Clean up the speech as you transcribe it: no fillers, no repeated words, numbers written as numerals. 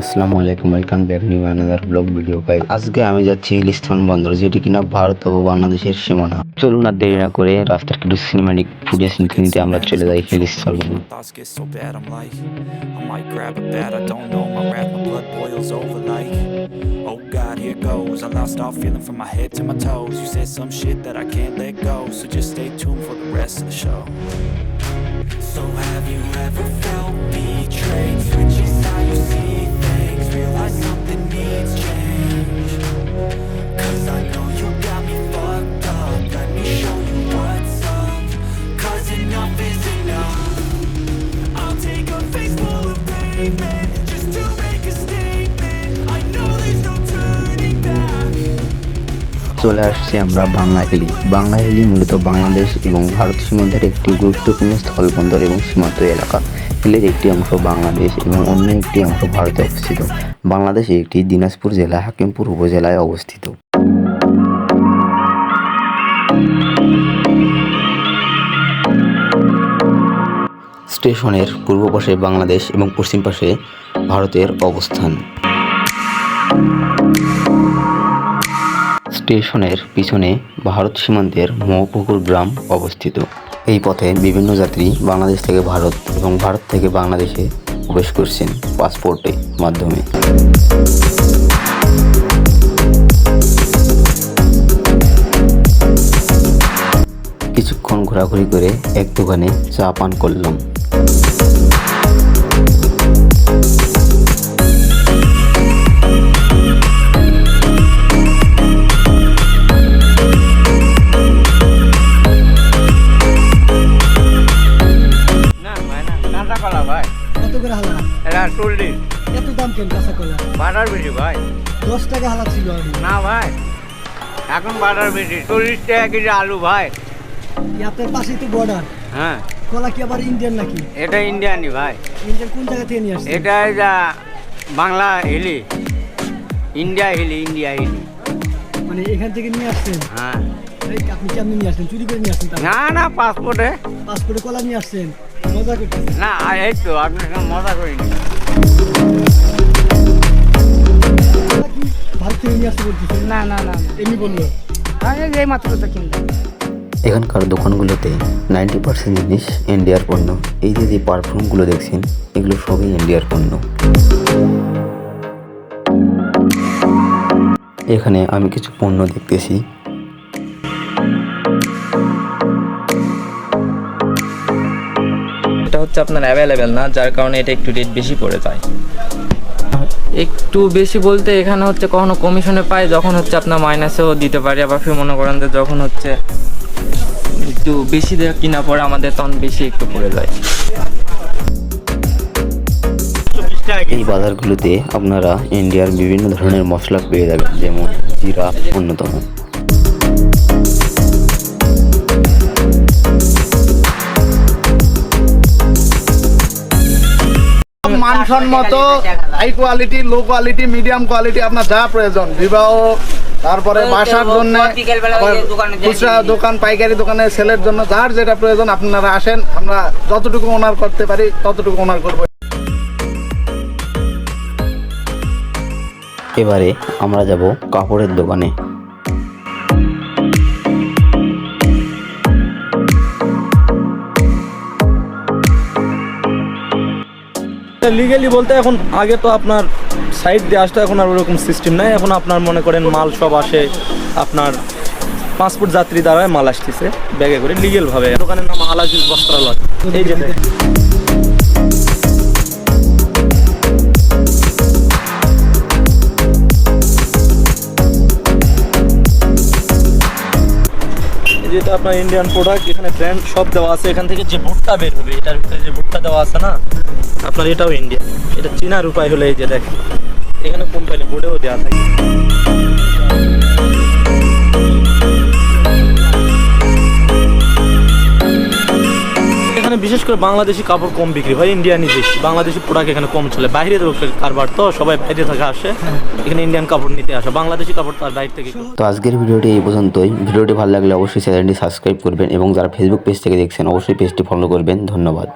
আসসালামু আলাইকুম, welcome back new another blog video guys. আজকে আমি যাচ্ছি ইলিশথল বন্দর, যেটি কিনা ভারত ও বাংলাদেশের সীমানা। চলুন আর দেরি না করে রাস্তার কিছু সিনেমাটিক ফুটেজ নিতে নিতে আমরা চলে যাই ইলিশথল বন্দর। Oh God, here goes. I lost all feeling from my head to my toes. You said some shit that I can't let go, so just stay tuned for the rest of the show. So have you ever felt betrayed? Switches how you see things. Realize something needs change. 'Cause I know you got me fucked up. Let me show you what's up. 'Cause enough is enough. I'll take a face full of pavement just to make a statement. I know there's no turning back. চলে আসছি আমরা বাংলাহিলি। বাংলাহিলি মূলত বাংলাদেশ এবং ভারত সীমান্তের একটি গুরুত্বপূর্ণ স্থলবন্দর এবং সীমান্ত এলাকা। হিলের একটি অংশ বাংলাদেশ এবং অন্য একটি অংশ ভারতে অবস্থিত। বাংলাদেশ একটি দিনাজপুর জেলা হাকিমপুর উপজেলায় অবস্থিত। স্টেশনের পূর্ব পাশে বাংলাদেশ এবং পশ্চিম পাশে ভারতের অবস্থান। স্টেশনের পিছনে ভারত সীমান্তের মহপুকুর গ্রাম অবস্থিত। এই পথে বিভিন্ন যাত্রী বাংলাদেশ থেকে ভারত এবং ভারত থেকে বাংলাদেশে প্রবেশ করছেন পাসপোর্টের মাধ্যমে। কিছুক্ষণ ঘোরাঘুরি করে এক দোকানে চা পান করলাম। কত করে হালা? এটা 40। এত দাম কেন কাঁচা কলা? বাটার বেশি ভাই। 10 টাকা হালা ছিল আগে। না ভাই, এখন বাটার বেশি। 40 টাকা কেজি আলু ভাই। আপনার পাশেই তো বর্ডার। হ্যাঁ, কলা কি আবার ইন্ডিয়ান নাকি? এটা ইন্ডিয়ানি ভাই। ইন্ডিয়ান কোন জায়গা থেকে নিয়ে আসছে? এটা যা বাংলা হিলি, ইন্ডিয়া হিলি। মানে এখান থেকে নিয়ে আসছেন? হ্যাঁ। এই আপনি কেমনি নিয়ে আসছেন? চুরি করে নিয়ে আসছেন? না পাসপোর্টে। পাসপোর্টে কলা নিয়ে আসছেন? মজা করতেছেন? না, এই তো আপনার সঙ্গে মজা করিনি। কলা কি ভারত থেকে নিয়ে আসতে বলতেছেন? না এমনি বললো। আগে এই মাত্র তো কিনলাম। এখানকার দোকানগুলোতে 90% জিনিস ইন্ডিয়ার পণ্য। এই যে পারফিউমগুলো দেখছেন, এগুলো সবই ইন্ডিয়ার পণ্য। এখানে আমি কিছু পণ্য দেখতেছি। এটা হচ্ছে আপনার অ্যাভেলেবেল না, যার কারণে এটা একটু রেট বেশি পড়ে যায়। একটু বেশি বলতে এখানে হচ্ছে কখনো কমিশনে পাই, যখন হচ্ছে আপনার মাইনাসেও দিতে পারি। আবার ফির মনে করেন যে যখন হচ্ছে একটু বেশি দেওয়া কিনা পড়ে আমাদের, তখন বেশি একটু পড়ে যায়। এই বাজারগুলোতে আপনারা ইন্ডিয়ার বিভিন্ন ধরনের মশলা পেয়ে যাবেন, যেমন জিরা অন্যতম। মানসম্মত high quality, low quality, medium quality, আপনার যা প্রয়োজন, বিবাহ, তারপরে বাসার জন্য, খুচরা দোকান, পাইকারি দোকানে সেলের জন্য, যার যেটা প্রয়োজন আপনারা আসেন। আমরা যতটুকু অনার করতে পারি ততটুকু অনার করব। এবারে আমরা যাব কাপড়ের দোকানে। লিগেলি বলতে এখন, আগে তো আপনার সাইড দিয়ে আসতো, এখন আর ওরকম সিস্টেম নাই। এখন আপনার মনে করেন মাল সব আসে আপনার পাসপোর্ট যাত্রী দ্বারা মাল আসতেছে ব্যাগে করে লিগেলভাবে। দোকানের নাম আলাজিজ বস্ত্রালয়। এই যে যেটা আপনার ইন্ডিয়ান প্রোডাক্ট, এখানে ব্র্যান্ড সব দেওয়া আছে। এখান থেকে যে ভুট্টা বের হবে, এটার ভিতরে যে ভুট্টা দেওয়া আছে না আপনার, এটাও ইন্ডিয়া। এটা চীনার উপায় হলো এই যে দেখেন, এখানে কোম্পানি বোর্ডেও দেওয়া থাকে। এখানে বিশেষ করে বাংলাদেশি কাপড় কম বিক্রি হয়, ইন্ডিয়ানই বেশি। বাংলাদেশি প্রোডাক্ট এখানে কম চলে। বাইরে কারবার তো সবাই বাইরে থেকে আসে, এখানে ইন্ডিয়ান কাপড় নিতে আসে। বাংলাদেশি কাপড় তার বাইরে থেকে। তো আজকের ভিডিওটি এই পর্যন্তই। ভিডিওটি ভালো লাগলে অবশ্যই চ্যানেলটি সাবস্ক্রাইব করবেন এবং যারা ফেসবুক পেজ থেকে দেখছেন অবশ্যই পেজটি ফলো করবেন। ধন্যবাদ।